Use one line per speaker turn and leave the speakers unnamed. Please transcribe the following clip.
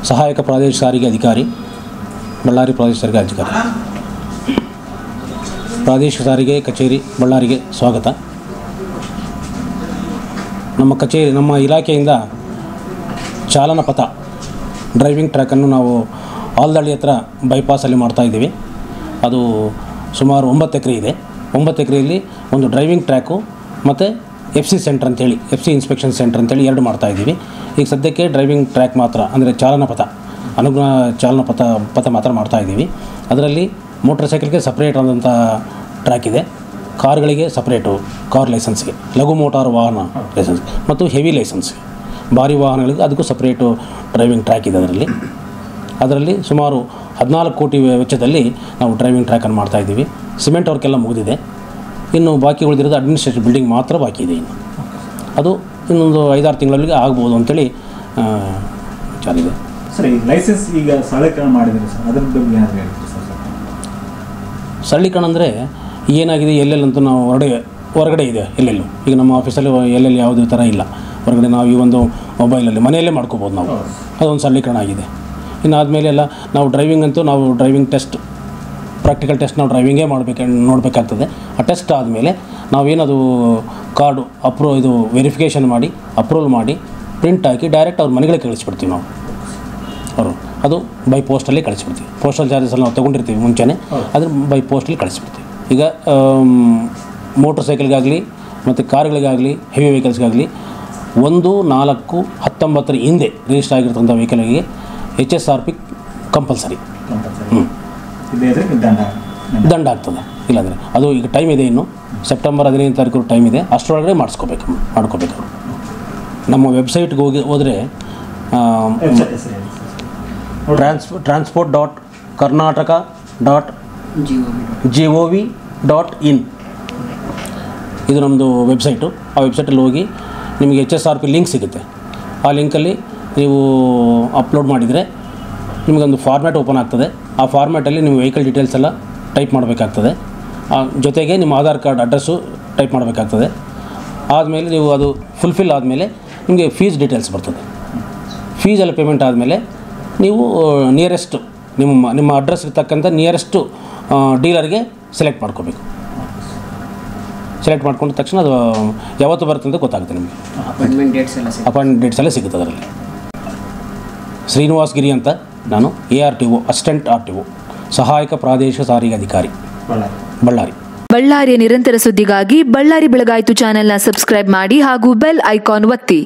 ಸಹಾಯಕ ಪ್ರಾದೇಶಿಕ ಸಾರಿಗೆ ಅಧಿಕಾರಿ, ಬಳ್ಳಾರಿ ಪ್ರಾದೇಶಿಕ ಸಾರಿಗೆ ಅಧಿಕಾರಿ. ಪ್ರಾದೇಶಿಕ ಸಾರಿಗೆ ಕಚೇರಿ ಬಳ್ಳಾರಿಗೆ ಸ್ವಾಗತ. ನಮ್ಮ ಇಲಾಖೆಯಿಂದ ಚಾಲನಾ ಪಥ ಡ್ರೈವಿಂಗ್ ಟ್ರ್ಯಾಕನ್ನು ನಾವು ಆಲ್ದಳ್ಳಿ ಹತ್ರ ಬೈಪಾಸಲ್ಲಿ ಮಾಡ್ತಾಯಿದ್ದೀವಿ. ಅದು ಸುಮಾರು 9 ಎಕರೆ ಇದೆ. 9 ಎಕರೆಯಲ್ಲಿ ಒಂದು ಡ್ರೈವಿಂಗ್ ಟ್ರ್ಯಾಕು ಮತ್ತು FC ಸೆಂಟರ್ ಅಂತೇಳಿ, FC ಇನ್ಸ್ಪೆಕ್ಷನ್ ಸೆಂಟರ್ ಅಂತೇಳಿ 2 ಮಾಡ್ತಾಯಿದ್ದೀವಿ. ಈಗ ಸದ್ಯಕ್ಕೆ ಡ್ರೈವಿಂಗ್ ಟ್ರ್ಯಾಕ್ ಮಾತ್ರ, ಅಂದರೆ ಅನುಗುಣ ಚಾಲನಾ ಪಥ ಮಾತ್ರ ಮಾಡ್ತಾಯಿದ್ದೀವಿ. ಅದರಲ್ಲಿ ಮೋಟರ್ ಸೈಕಲ್ಗೆ ಸಪ್ರೇಟ್ ಆದಂಥ ಟ್ರ್ಯಾಕ್ ಇದೆ, ಕಾರ್ಗಳಿಗೆ ಸಪ್ರೇಟು, ಕಾರ್ ಲೈಸೆನ್ಸ್ಗೆ, ಲಘು ಮೋಟಾರು ವಾಹನ ಲೈಸೆನ್ಸ್ ಮತ್ತು ಹೆವಿ ಲೈಸೆನ್ಸ್ಗೆ, ಭಾರಿ ವಾಹನಗಳಿಗೆ ಅದಕ್ಕೂ ಸಪ್ರೇಟು ಡ್ರೈವಿಂಗ್ ಟ್ರ್ಯಾಕ್ ಇದೆ. ಅದರಲ್ಲಿ ಸುಮಾರು 14 ಕೋಟಿ ವೆಚ್ಚದಲ್ಲಿ ನಾವು ಡ್ರೈವಿಂಗ್ ಟ್ರ್ಯಾಕನ್ನು ಮಾಡ್ತಾಯಿದ್ದೀವಿ. ಸಿಮೆಂಟ್ ವರ್ಕೆಲ್ಲ ಮುಗಿದಿದೆ. ಇನ್ನು ಬಾಕಿ ಉಳಿದಿರೋದು ಅಡ್ಮಿನಿಸ್ಟ್ರೇಟಿವ್ ಬಿಲ್ಡಿಂಗ್ ಮಾತ್ರ ಬಾಕಿ ಇದೆ. ಇನ್ನು ಅದು ಇನ್ನೊಂದು 5-6 ತಿಂಗಳಲ್ಲಿ ಆಗ್ಬೋದು ಅಂತೇಳಿ ವಿಚಾರ ಇದೆ.
ಸರ್, ಈ ಲೈಸೆನ್ಸ್ ಈಗ ಸರಳೀಕರಣ ಮಾಡಿದರೆ ಸರ್, ಅದರ ಬಗ್ಗೆ ಏನಾದರೂ ಹೇಳ್ತೀರಿ ಸರ್?
ಸರಳೀಕರಣ ಅಂದರೆ ಏನಾಗಿದೆ, ಎಲ್ಲೆಲ್ಲಂತೂ ನಾವು ಹೊರಗಡೆ ಇದೆ ಎಲ್ಲೆಲ್ಲೂ. ಈಗ ನಮ್ಮ ಆಫೀಸಲ್ಲಿ ಎಲ್ಲೆಲ್ಲಿ ಯಾವುದೇ ಥರ ಇಲ್ಲ, ಹೊರಗಡೆ ನಾವು ಈ ಒಂದು ಮೊಬೈಲಲ್ಲಿ ಮನೆಯಲ್ಲೇ ಮಾಡ್ಕೋಬೋದು ನಾವು. ಅದೊಂದು ಸರಳೀಕರಣ ಆಗಿದೆ. ಇನ್ನು ಆದಮೇಲೆ ಎಲ್ಲ ನಾವು ಡ್ರೈವಿಂಗ್ ಟೆಸ್ಟ್, ಪ್ರಾಕ್ಟಿಕಲ್ ಟೆಸ್ಟ್ ನಾವು ಡ್ರೈವಿಂಗೇ ನೋಡಬೇಕಾಗ್ತದೆ. ಆ ಟೆಸ್ಟ್ ಆದಮೇಲೆ ನಾವೇನದು ಕಾರ್ಡು ವೆರಿಫಿಕೇಷನ್ ಮಾಡಿ ಅಪ್ರೂವಲ್ ಮಾಡಿ ಪ್ರಿಂಟ್ ಹಾಕಿ ಡೈರೆಕ್ಟ್ ಅವ್ರ ಮನೆಗಳಿಗೆ ಕಳಿಸ್ಬಿಡ್ತೀವಿ ನಾವು. ಅದು ಬೈ ಪೋಸ್ಟಲ್ಲಿ ಕಳಿಸ್ಬಿಡ್ತೀವಿ. ಪೋಸ್ಟಲ್ ಚಾರ್ಜಸಲ್ಲಿ ನಾವು ತೊಗೊಂಡಿರ್ತೀವಿ ಮುಂಚೆನೇ, ಅದನ್ನು ಬೈ ಪೋಸ್ಟಲ್ಲಿ ಕಳಿಸ್ಬಿಡ್ತೀವಿ. ಈಗ ಮೋಟ್ರ್ ಸೈಕಲ್ಗಾಗಲಿ ಮತ್ತು ಕಾರ್ಗಳಿಗಾಗಲಿ ಹೆವಿ ವೆಹಿಕಲ್ಸ್ಗಾಗಲಿ 1/4/19 ಹಿಂದೆ ರಿಜಿಸ್ಟರ್ ಆಗಿರ್ತಕ್ಕಂಥ ವೆಹಿಕಲ್ಗೆ HSRP ಕಂಪಲ್ಸರಿ ದಂಡ ಆಗ್ತದೆ. ಇಲ್ಲಾಂದರೆ ಅದು ಈಗ ಟೈಮ್ ಇದೆ, ಇನ್ನು ಸೆಪ್ಟೆಂಬರ್ 15ನೇ ತಾರೀಕು ಟೈಮ್ ಇದೆ. ಅಷ್ಟರೊಳಗಡೆ ಮಾಡ್ಕೋಬೇಕು ಅವರು. ನಮ್ಮ ವೆಬ್ಸೈಟ್ಗೆ ಹೋದರೆ transport.karnataka.gov.in ಇದು ನಮ್ಮದು ವೆಬ್ಸೈಟು. ಆ ವೆಬ್ಸೈಟಲ್ಲಿ ಹೋಗಿ ನಿಮಗೆ HSRP ಲಿಂಕ್ ಸಿಗುತ್ತೆ. ಆ ಲಿಂಕಲ್ಲಿ ನೀವು ಅಪ್ಲೋಡ್ ಮಾಡಿದರೆ ನಿಮಗೊಂದು ಫಾರ್ಮ್ಯಾಟ್ ಓಪನ್ ಆಗ್ತದೆ. ಆ ಫಾರ್ಮ್ಯಾಟಲ್ಲಿ ನಿಮ್ಮ ವೆಹಿಕಲ್ ಡೀಟೇಲ್ಸ್ ಎಲ್ಲ ಟೈಪ್ ಮಾಡಬೇಕಾಗ್ತದೆ. ಜೊತೆಗೆ ನಿಮ್ಮ ಆಧಾರ್ ಕಾರ್ಡ್ ಅಡ್ರೆಸ್ಸು ಟೈಪ್ ಮಾಡಬೇಕಾಗ್ತದೆ. ಆದಮೇಲೆ ನೀವು ಅದು ಫುಲ್ಫಿಲ್ ಆದಮೇಲೆ ನಿಮಗೆ ಫೀಸ್ ಡೀಟೇಲ್ಸ್ ಬರ್ತದೆ. ಫೀಸೆಲ್ಲ ಪೇಮೆಂಟ್ ಆದಮೇಲೆ ನೀವು ನಿಯರೆಸ್ಟು ನಿಮ್ಮ ಅಡ್ರೆಸ್ಗೆ ತಕ್ಕಂಥ ನಿಯರೆಸ್ಟು ಡೀಲರ್ಗೆ ಸೆಲೆಕ್ಟ್ ಮಾಡ್ಕೋಬೇಕು. ಸೆಲೆಕ್ಟ್ ಮಾಡ್ಕೊಂಡ ತಕ್ಷಣ ಅದು ಯಾವತ್ತು ಬರುತ್ತೆ ಅಂತ ಗೊತ್ತಾಗುತ್ತೆ ನಿಮಗೆ. ಅಪಾಯಿಂಟ್ಮೆಂಟ್ ಡೇಟ್ಸ್ ಎಲ್ಲ ಸಿಗುತ್ತೆ ಅದರಲ್ಲಿ. ಶ್ರೀನಿವಾಸ್ ಗಿರಿ ಅಂತ, ನಾನು ARTO, ಅಸಿಸ್ಟೆಂಟ್ RTO, ಸಹಾಯಕ ಪ್ರಾದೇಶಿಕ ಸಾರಿಗೆ ಅಧಿಕಾರಿ, ಬಳ್ಳಾರಿ.
ಬಳ್ಳಾರಿಯ ನಿರಂತರ ಸುದ್ದಿಗಾಗಿ ಬಳ್ಳಾರಿ ಬೆಳಗಾಯಿತು ಚಾನೆಲ್ನ ಸಬ್ಸ್ಕ್ರೈಬ್ ಮಾಡಿ ಹಾಗೂ ಬೆಲ್ ಐಕಾನ್ ಒತ್ತಿ.